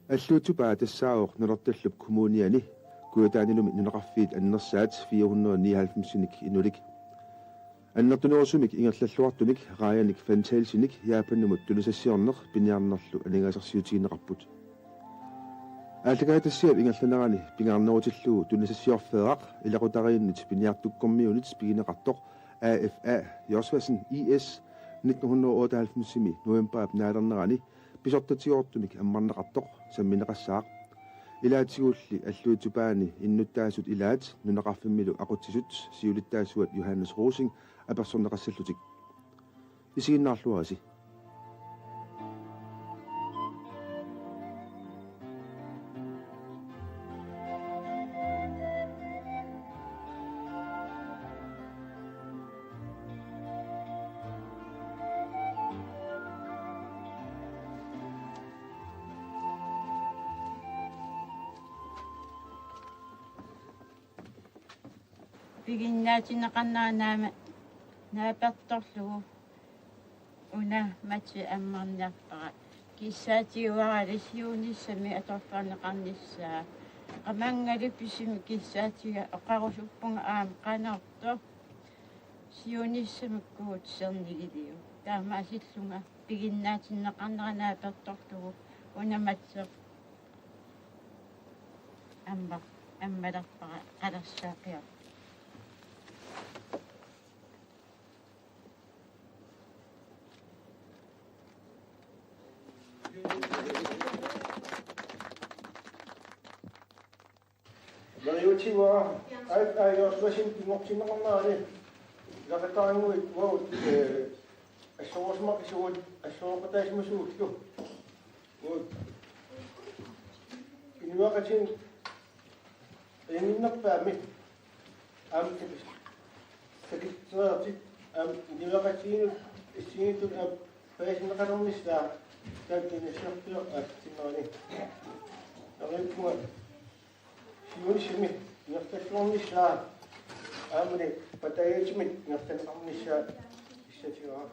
аллуутупаа тассааор нулерталлуп коммуниани куятаанилуми нунеқарфиит аннерсаат 499-ник инулик аннертунерусумик ингерллаллуартуник раяник фанталсиник яапаннумут тулисассиорнер пиниарнерлу алингаасарсиутигинеқарпут ааллагаатассиап ингерланерани пингаарнерутиллуу тулисассиорфеэрақ илақутарииннит пиниартуккормиунит пигинеқартоқ AFA Josvasen IS 1998-ми новембаап наалернерани писортатигоортумик аммарнеқартоқ самминеқассаақ илаатигуулли аллуутупаани иннуттаасут илаат нунеқарфиммилу ақутсисут сиулиттаасуат Johannes Rosing аперсорнеқассаллутик исигиннаарлуаси пигиннаатинеқарнаранаама нааперторлугу уна мати аммарниарпара киссаатигуаралисиунissami аторфаанеқарниссаа qamanggali pisimi kissaatiga oqarusuppunga aam qanaorto siunissamikkuut sernigiliu taamaasillunga piginnaatineqarnaranaapertorlugu unamatse аммаларпара қалерсаақиа Mariutiwa ayos basin tingoqsineqarnaani laqataanguit waut assoorusmaq assoorqataasmasuutlu waut inuaqatin innerpaami am sakitsaati am inuaqatin issiitu am paisneqarnistaa taakkinisserpio atimaani naqippuga siunissimi nertalluarnissaa aamani patayaatimit nertalluarnissaa issatigaa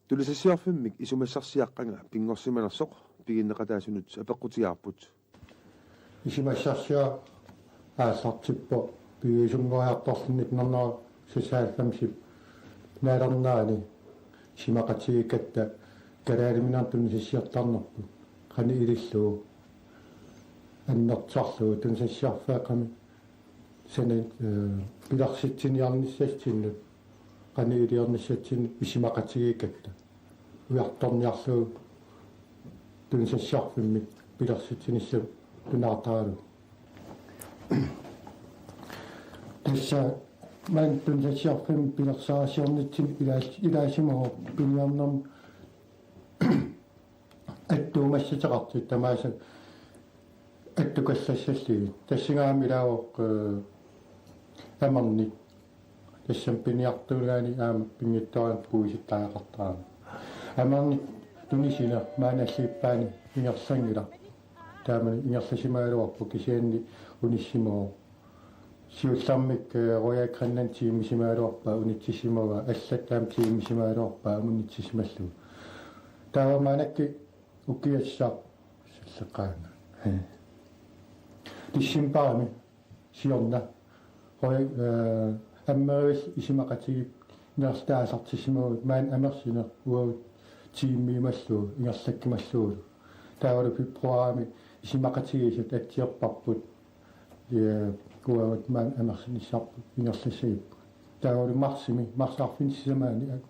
тулисассиорфиммик исумассарсиаққанга пингорсиманерсоқ пигиннеқатаасунут апеққутиаарпут исимассарсиа аасартиппо пиисунгориарторлунит нернера сисаалламсип наалернаани симақатигиккатта калаалиминартунни сиссиартарнерпу қани илиллуу аннертарлуу тунсассиарфаақами сане пиларситсиниарниссатсиннут қани илиорниссатсин исимақатигиккатта уярторниарлуу тунсассиарфиммик пиларситсинисса тунаартаалу тасса ман тунсассиарфим пиларсаасиорнитсин илаасимоо пиниарнерм аттуумассатеқартит тамааса аттукассассалли тассигаами илаавоқ амарни тассам пиниартуулгаани аама пингитториан пуиситтаақартаама амарни тунисина maaналлиппаани ингерсангила таамани ингерласимаалуарпу кисианни униссимоо сиуллармик роякраннан тиимисимаалуарпа унитсисимава аллаттаам тиимисимаалуарпа амунитсисималлу таавамаанакки уккиассаа саллеқаана тиссимпаами сиорна роя аммерис исимақатигип нерстаасартисимавут маан амерсина уавут тииммиималлуу ингерлаккималлуулу таавалу фибруаами исимақатигисут атсиерпарпут куават маан амерсиниссарпут ингерлассагиппут таавалу марсарфинсисамаани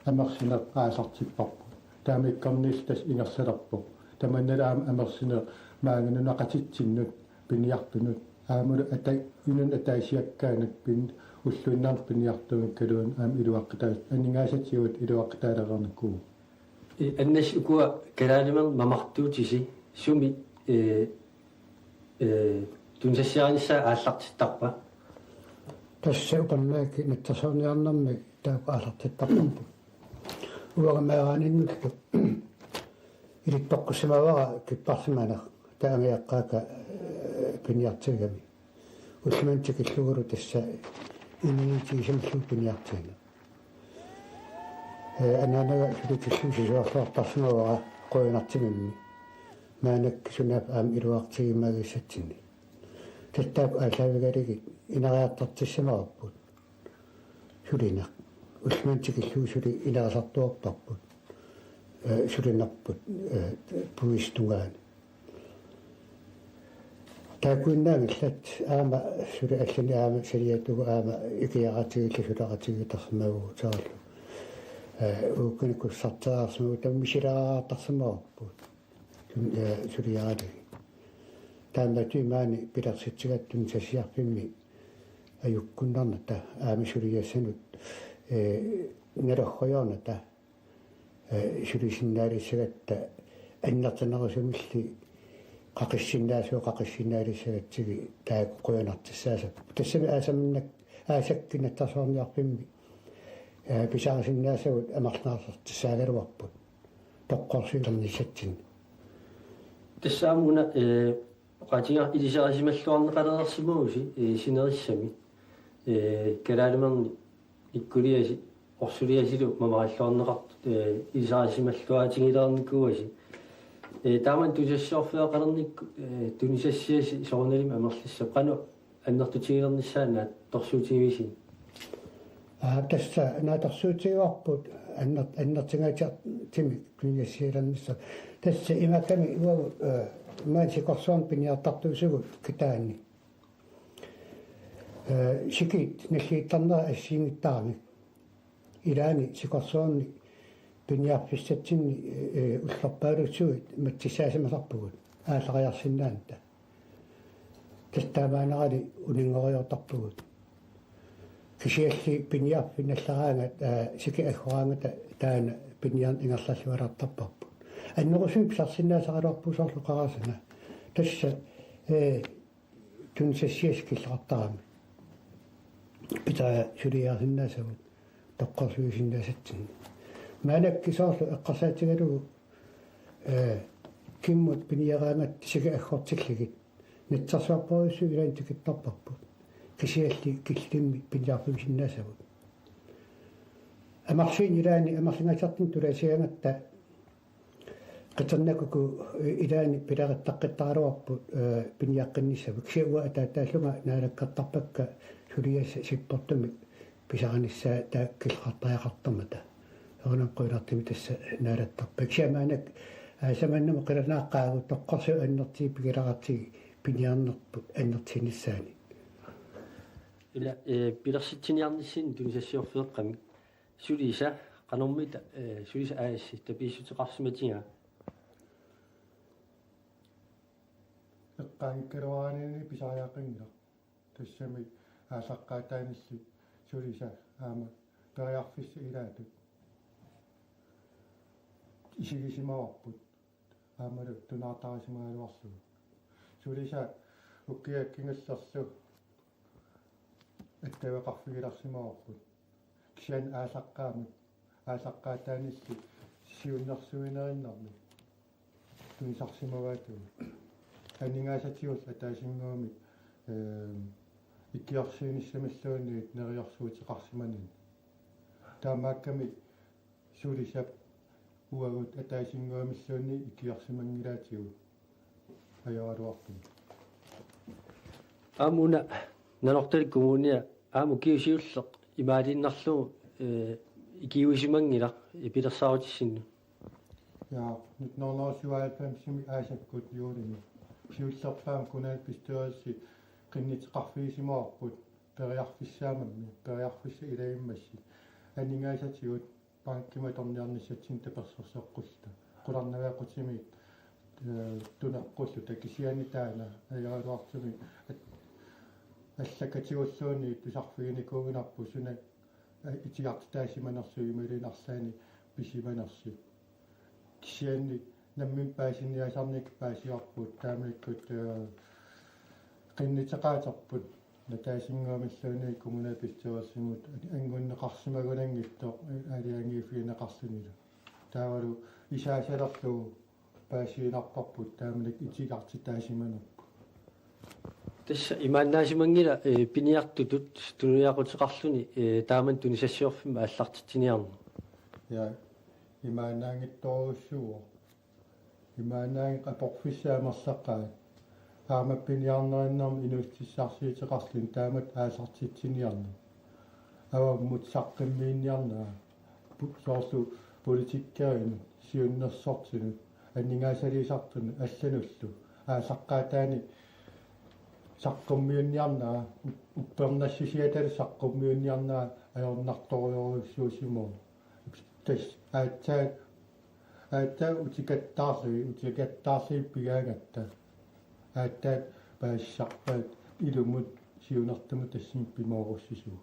амерсина аасартиппарпут таамиккорнилтас ингерлалерпу таманналаам амерсина маанганунақатитсиннут пиниартунут аамалу атай инун атаисиаккаанак пин уллуиннаар пиниартугин калуун аам илуаққитаат анингаасатсиут илуаққитаалернакку аннас укуа калаалимер мамартуутиси суми тунсассианиссаа ааллартиттарпа тасса уканнааки натсасорниарнэрми таапа ааллартиттарпу уагамаагааниннукку илиттоққусимавара киппарсиманер таангиаққаака пиниартигами уллумантикиллугулу тасса ининитигисамлу пиниартига ананага филикиллусисуарлуартарсимавара қоинартимимми маанак сунаап аам илуартигимагиссатсини таттаап аалаавигалиги инариартартиссамараппут сулинақ улмантикиллуу сули илаасартуарпарпут сулинарпут пуистунгаани таакуиннаамиллат аама сули аллани аама салиатугу аама икиаратигилла суларатигитармагу таалу укуникуссартаарсмагу таммисилаараартарсамараппут сулиаали тааматуи маани пиларситсигаттун сассиарпимми аюккуннарната аами сулиассанут нероххоёрната сулисиннаалиссагатта аннартанерусумилли qaqissinnaasuoqaqissinnaalissagatсиги тааккуянартиссаасап тассами аасамнак аасаккинаттарсуарниарпимми писаарсиннаасагут амарлаарсартиссаагалуарпут тоққорсилернissatsin тассаамуна qatiga илисарисималлуарнеқалерсимууси синерissami калаалимерни иккулиаси орсулиасилу мамааллуарнеқарт илисарисималлуаатигилерниккуаси тааман тусассуарфеэқалерник тунисассиаси сорналим амерлисса қану аннертутигилерниссаана торсуутигивиси тасса нааторсуутигуарпут аннертингаатиар тими тунисассиилернисса тасса имаками уау маансикорсуарн пиниартартуусугут китаанни сикит наллииттарнера ассиингиттаарми илаани сикорсуарни пиниарфиссатсинни уллерпаалутсуит матсисаасимасарпугут ааллариарсинаанта тастаамаанерали унингориортарпугут кисиалли пиниарфиналлараангат сики аггораангата таана пиниарн ингерллаллуалаартарпарпут аннерусуи писарсинаасаралуарпусоорлу қарасана тасса тунсассиас киллеқартарами питаа сулиаарсинаасагут тоққорсуисиннаасатсин маанаккисоорлу эққарсаатигалугу киммут пиниараангат сига аггортиллигит натсарсуарпориссу илаантикиттарпарпут кисиалли киллимми пиниарпимсиннаасагут амарсиин илаани амарлингатартин туласиангатта qiternakuku ilaani pilarittaqqittaraluarput piniaqqinnissavu kisiuwa ataataallunga naalakkartarpakka suliassa sipportumi pisaranissa taakkilqartariaqartamata orunanquilartimi tassa naalattarpak siamaanak samannama qilanaaqaagu toqqorsu annertii pigilarartigi piniarnerput annertinissaani ila pilersitsiniarnissin tunisassiorfeeqqami sulisa qanormita sulisa aassi tapiissuteqarsimatiga эққаангкалуаанини писариақингила тассами аасаққаатааnissi сулиса аама периарфисси илаатут исигисимаварпут аамалу тунаартарисимагалуарсугу сулиса уккиаккингаллерлу аттавеқарфигиларсимаварпут кисиан аасаққаатааnissi сиуннэрсуинериннарми тунисарсимаваатугу анингаасатиус атаасингуами иккиарсииниссамиллуунниит нериорсуутеқарсиманин таамаакками сулисап уагут атаасингуамиллуунни иккиарсимангилаатигу аяралуартум амуна нанорталиккумууния ааму киусиуллеқ имаалиннарлу икиусимангила ипилерсаарутиссинну я 1997 аасаккут юулими сиуллерпаам кунаат пистуасси qinнитеқарфигисимаарпут периарфиссаамамми периарфисса илаиммасси анингаасатигут панккима торниарниссатсин таперсерсеққулта қуларнаваақутимик тунеққуллу такисиани таана аяралуартуми аллакатигуллуунни писарфигиникуугинарпу суна итигартаасиманерсуималинарлаани писиманерси кисианни наммин паасиниасарник паасиарпут таамиккут qinнитеқаатерпут натаасингуамиллуунни коммунапистуассимут ангуннеқарсимагунангитто алиангииффиинеқарсунила таавалу исаасалерлу паасиинарпарпут таамалик итигартитаасиманерпу тасса имааннаасимангила пиниартутут туниақутеқарлуни тааман тунисассиорфимма аллартитсиниарну я имаанаангитторуссуо имаанаан апорфиссаамерлаққаа аамаппиниарнериннэрми инуиттиссаарсиитеқарлун таамат аасартитсиниарна аваммут саққиммиинниарнаа соорлу политиккерин сиуннерсортину аннингаасалисартуну аллануллу аасаққаатаани саққуммиунниарнаа уппернассусиатали саққуммиунниарнаа аёрнарториориуссуусимоо тас аатаа утикаттаарли пигаагатта аатаа паассарпаат илумут сиунартаму тассин пимооруссисуу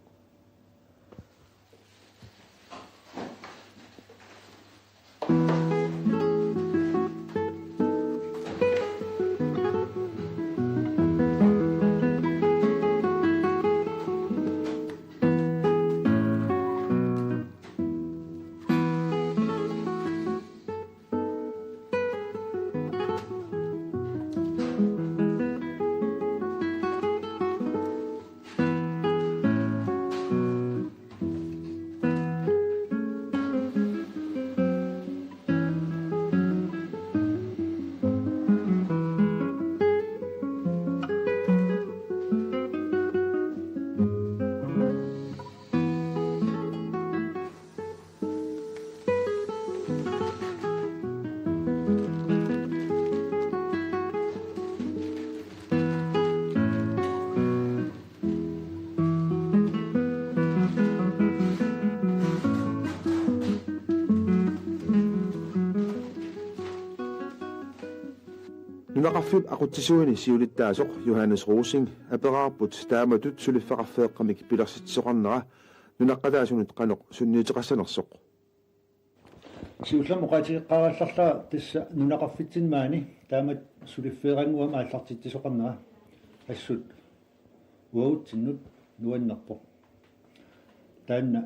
Nunaqarfut aqutsisuini siulittaasoq Johannes Rosing aperaarput taamatut suliffaqarfeeqqamik pilersitsoqarnera nunaqqataasunut qanoq sunniiteqassanersoq siullam oqaatiqqaarallarlaa tassa nunaqarfitsinmaani taamat suliffeeranguam aallartittisoqarnera assut uautinnut nuannerpoq taanna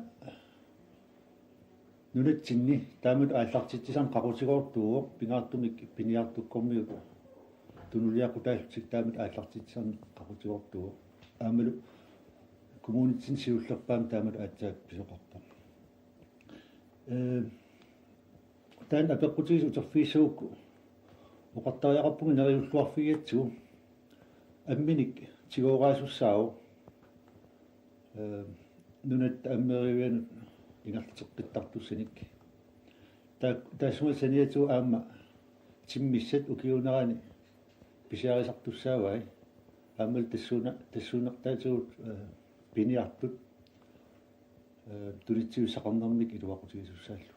nunatsinni taamat aallartittisan qaqutigoortuuq pingaartumik piniartukkormiuq tunuliaqutaaltik taamat aallartittisan qaqutigoortuuq aamalu kommunitsin siullerpaam taamat aatsaak pisoqarta taan apeqqutiis uterfiissuukku oqartariaqarpugi neriulluarfigatsugu amminik tigooraasussaagu nunat ammeriuanut ingarteqqittartussanik taasuma saniatu aamma timmissat ukiunerani pisiarisartussaavai aammal tassuunertaatuut piniartut tulitsiussaqarnermik iluaqutigisusaallu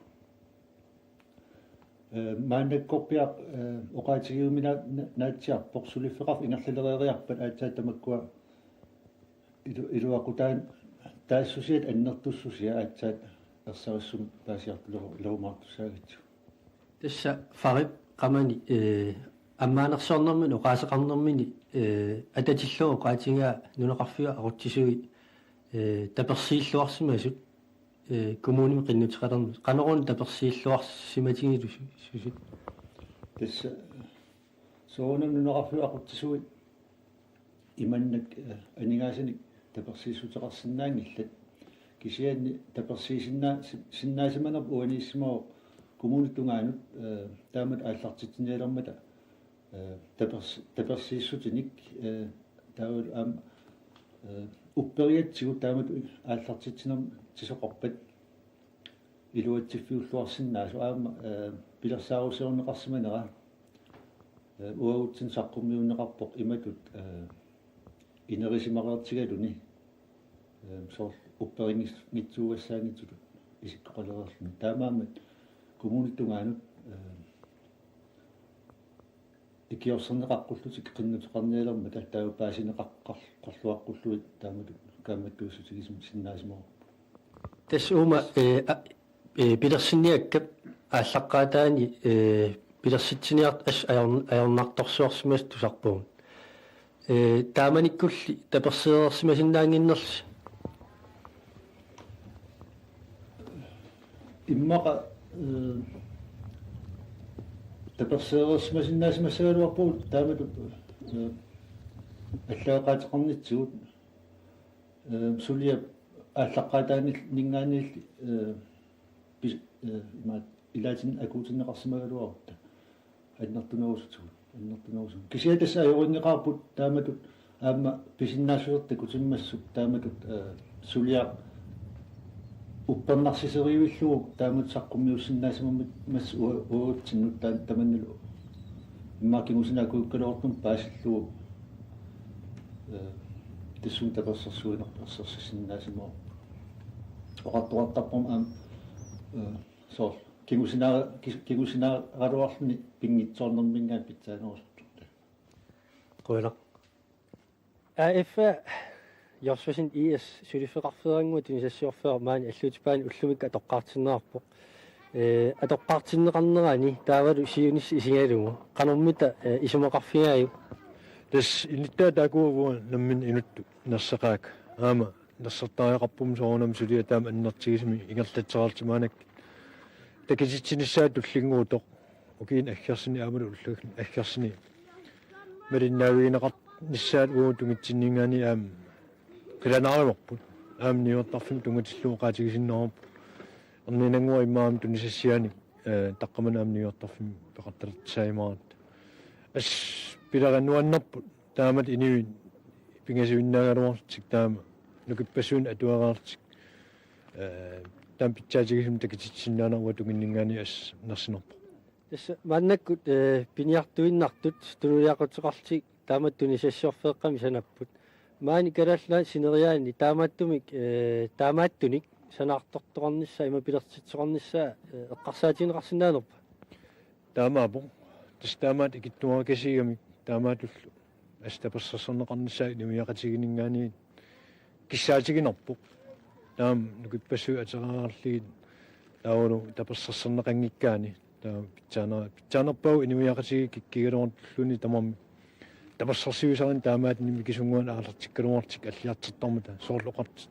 maannakkorpiaq oqaatigiumina naatsiarpoq suliffeqarf ingerlaleriariarpat aatsaatamakkua iluaqutaan taassusiat annertussusia aatsaat ersarussum paasiartulero ilumaartussaagatsu тасса фарик qamani аммаанерсоорнэрмин оqaасеқарнэрмини ататиллуо qaatigaa нунеқарфига aqutsisugi таперсииллуарсимасут коммуними qinнутеқалерми qanорун таперсииллуарсиматигилу сусут тасса соонам нунеқарфига aqutsisugi иманнак анигаасаник таперсииссутеқарсинаангиллат кисианни таперсиисиннаасиманер уанииссимоо коммунитунгаанут таамат ааллартитсиниалермата таперсииссутиник таавал аам уппериатсигу таамат ааллартитсинер тисоқарпат илуатсиффиуллуарсинаасу аама пилерсаарусеорнеқарсиманера уаутсин саққуммиуннеқарпоқ иматут инерисимареертигалуни соор упперингитсуугассаагитсулу исиккоқалерерлуни таамаамат коммунитунгаанут икиорсернеқаққуллутик қиннутеқарниалерма таттаа паасинеқаққарлуаққуллуит таамату кааматтуусутигисум синнаасимоо тассуума пилерсинниаккап ааллаққаатаани пилерситсиниарт ас аёрнарторсуарсимас тусарпуун тааманиккулли таперсиерсимасиннаангиннерси иммаqa таперсиерсимасиннаасимассагалуарпуут таамату аллаақаатеқарнитсуут сулиа ааллаққаатаани нингаанилли имаат илаатин акуутиннеқарсимагалуарта аннартунерусут кисиатас ajorиннеқарпут тааматут аама писиннаасуертакут симмассук тааматут сулиа уппарнарсисериуиллугу таамат саққуммиуссиннаасамаммит масс уутсиннут таманнулу иммакингусинаа кууккалуортум паасиллугу тэсун таперсерсуинерперсерсиннаасимоо оқартуартарпум аам соор кигусинаагалуарлни пингитсоорнэрмингаат питсаанерусутту Qulaq. AFA Jorsvasin IS sylifeqarferangu tinisassuorfeermaani alluutipaani ullumik atoqqaartinnerarpo atoqqaartinneqarnerani taavalu siunis isingalugu qanormita isumeqarfigaaju Des inittaa taakuuvuun nammin inuttu nerseqaak aama nersertariaqarpum soorunam sulia taam annertigisimi ingerlatserartimaanak takisitsinnissaat tullinguutoq ukiin aggersini aamalu ullugun aggersini malinnaavigинеқар нissаат уу тунгитсиннингаани аам киланаариморпут аам ниуаттарфим тунгатиллуоқаатигисиннером эрнинангуа имаам тунисассиани таққаман аам ниуаттарфим пеқарталерсаимаат ас пилараннуаннерпут таамат инивин пингасуиннаагалуартик таама нукиппасуун атуагаартик таам питсаатигисим такитсиннаанеруа тунгиннингаани ас нерсинерпо тасса маннаккут пиниартуиннартут тулуяақутеқартик таамат тунисассуорфеэққами санаппут маани калаллаа синериаани таамааттумик таамааттуник санаартортоқарнissaа има пилертитсоқарнissaа эққарсаатинеқарсинаанерпа таамаапо тас таамаат икиттуаракасигами таамаатуллу астаперсерсернеқарнissaа нимиақатигинингаани киссаатигинерпо таам нукиппасу атераарлигит таавалу таперсерсернеқангиккаани таам питсаанерпау нимиақатиги киккигалуарлуни тамарми таперсерсиусарин таамаат нимикисунгуан аалертиккалуартик аллиартертармата соорлоқартит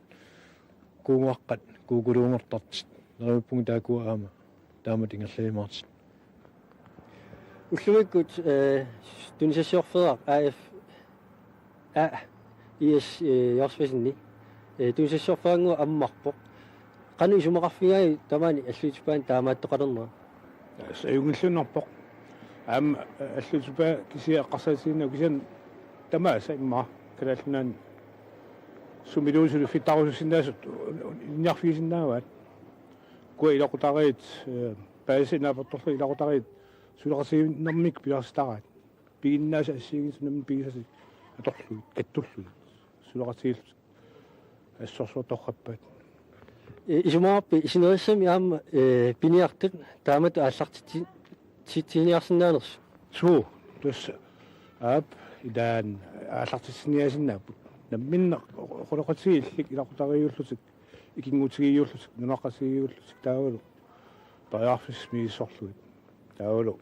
куунгуаққат куугулуунгортартит нериппунги таакуа аама таамат ингерлаимаартит уллумиккут тунисассуорфеэра AF IS Jorsvasinni тунисассуорфеангу аммарпоқ qanu isumeqarfigaai tamaani аллуутипаан таамааттоқалернера саюнгиллунерпоқ аама аллутипаа кисиаққарсаатигинна кисан тамааса имма калааллунаан сумилуусулу фиттарусиннаасут иннарфигисиннааваат куа илақутариит паасинааперторлу илақутариит сулеқарсигиннэрмик пиларстараат пигиннааса ассигисунамми пигисаси аторлуит каттуллуит сулеқарсигил ассорсуоторраппаат исумаарпи исинериссами аама пиниартут таамат ааллартити тиниарсинаанерс суу тус ап идаан ааллартиссиниасиннааппут намминна қолоқатсииллик илақутариуллутик икингутигиуллутик нунаққасигиуллутик таавалу париарфис мииссорлуит таавалу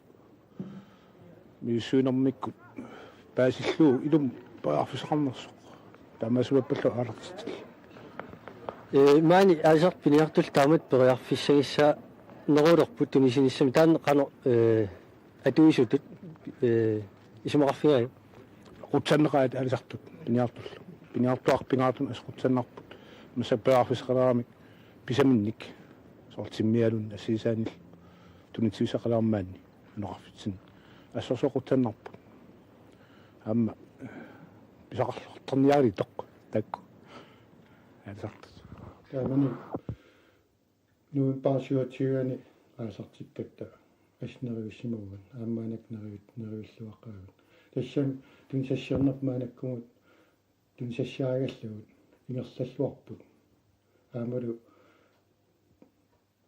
мииссуинэрмиккут паасиллуу илум париарфисақарнерсоқ таамаасулаппаллу аалартитил маани аасар пиниартул таамат периарфиссагисса нерулерпут тунисиниссами таан қано атуисутут исумеқарфигаи qutsanneqaat alisartut piniartuarpingaatun asqutsannerput masappearfisqalaramik pisaminnik soortimmialun assiisaanil tunitsisaqalarmaanni unoqarfitsin assorsoqutsannerput amma pisaqarlortarniaali toq takku alisartut таамани нуин паасиуатсигани аасартиккатта аснеривиссимагун аамаанак неривиллуақаагут тассам тунсассиорнер маанаккумут тунсассаагаллагут ингерллаллуарпут аамалу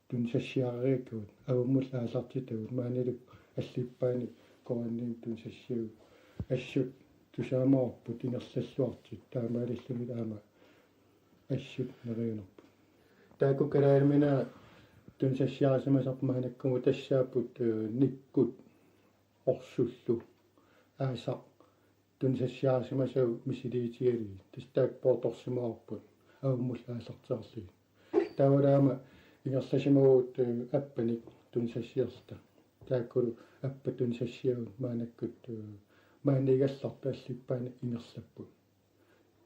тунсассиарииккут авуммул аасартитагут маанилук аллиппаани коранниим тунсассиу ассут тусаамаарпут ингерллаллуартит таамаалиллумит аама ассут нериунерпут тааку калаалмина тунсассиарисамасарпмаанаккуму тассааппут никкут орсуллу аасақ тунсассиарисамасау мисилиитиали тастаак порторсимаарпут ауммул аасартеарлуги таавалаама ингерласимагуут аппаник тунсассиерста тааккулу аппа тунсассиагут маанаккут мааннигалларпа аллиппаани ингерлаппут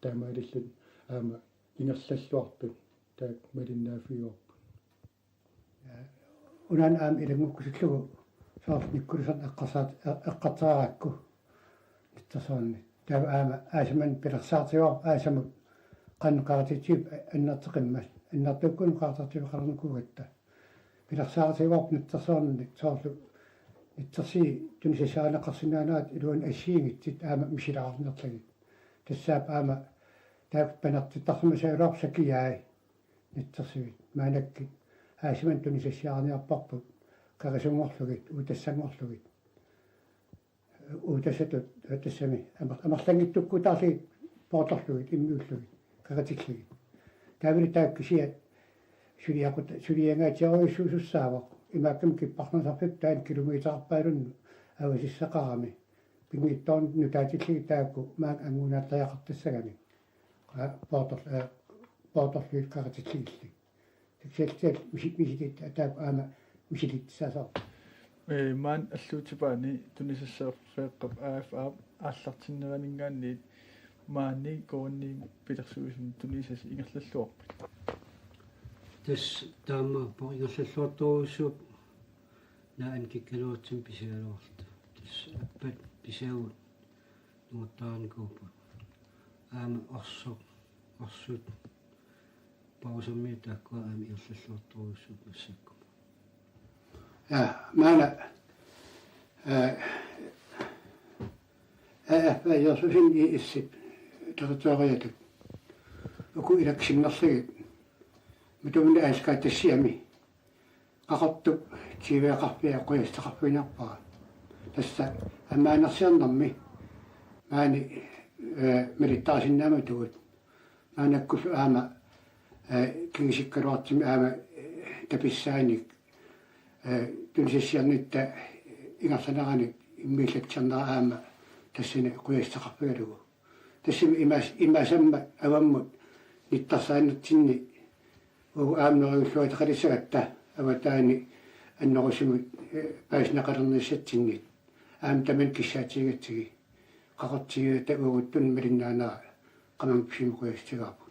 таамаалиллут аама ингерллаллуарпут таак малиннаафиуарпут унан аам илангуккусуллугу soort nikkurusan eqqatarakku nittasonni tau aama aasaman pilersaartior aasamut qanqaatitip annarteqimmas annartukkun qaartartiviqarnukugatta pilersaartior nittasonni soorlu nittarsi tunisasaaneqarsimaanaat iluan assiingitsit aama misilaarnertagit tassaap aama taappanertittarsumasaaluar sakiyaai nittersivit maanakki aasaman tunisassiarniarparput qarisuнгорлугит утассангорлугит утасатут тассами амерлангиттукку таарлиг пооторлугит иммиуллугит qaratillugit таавили тааккисиа сулиангаатиаруйуссуусаавақ имааккам киппарнасарпип таан километрарпаалунну авасиссақарами пингиттоорн нутаатиллугит таакку маак ангунааттаяқартассагами пооторлугит qaratillugilli таксиалтиал мисилит таак аама мисилитсаасаа маан аллуутипаани тунисассаерфеэққап аафаа ааллартиннеранингааниит маани коонни пилерсуусун тунисас ингерллуарпат тас таама поингерллуартуусуп наан киккалуутсим писигалуарта тас аппат писаагут нуаттааникууппут аама орсут паусамми тааккуа аами ингерллуартуусуп нассакку maana ясусин иссип таратуариатак уку илаксиннерлигит митумни аскааттассиами qaqartup tiiveaqarpia qoyastaqarpinarpara tassa амаанерсиарнэрми маани милиттаарсиннааматугут маанаккусу аама кингисиккалуартими аама таписсааник тунсиссиарнитта ингерланераник иммииллатсарнера аама тассини qoyastaqarpiгалугу тассими имасамма аваммут ниттарсааннатсинни уу аамнериуллуатеқалиссагатта аватаани аннерусимут пааснақалерниссатсиннит аам таман киссаатигатсиги qaqartigata uuguttun milinnaanaa qamam pisimuquyastигаарпу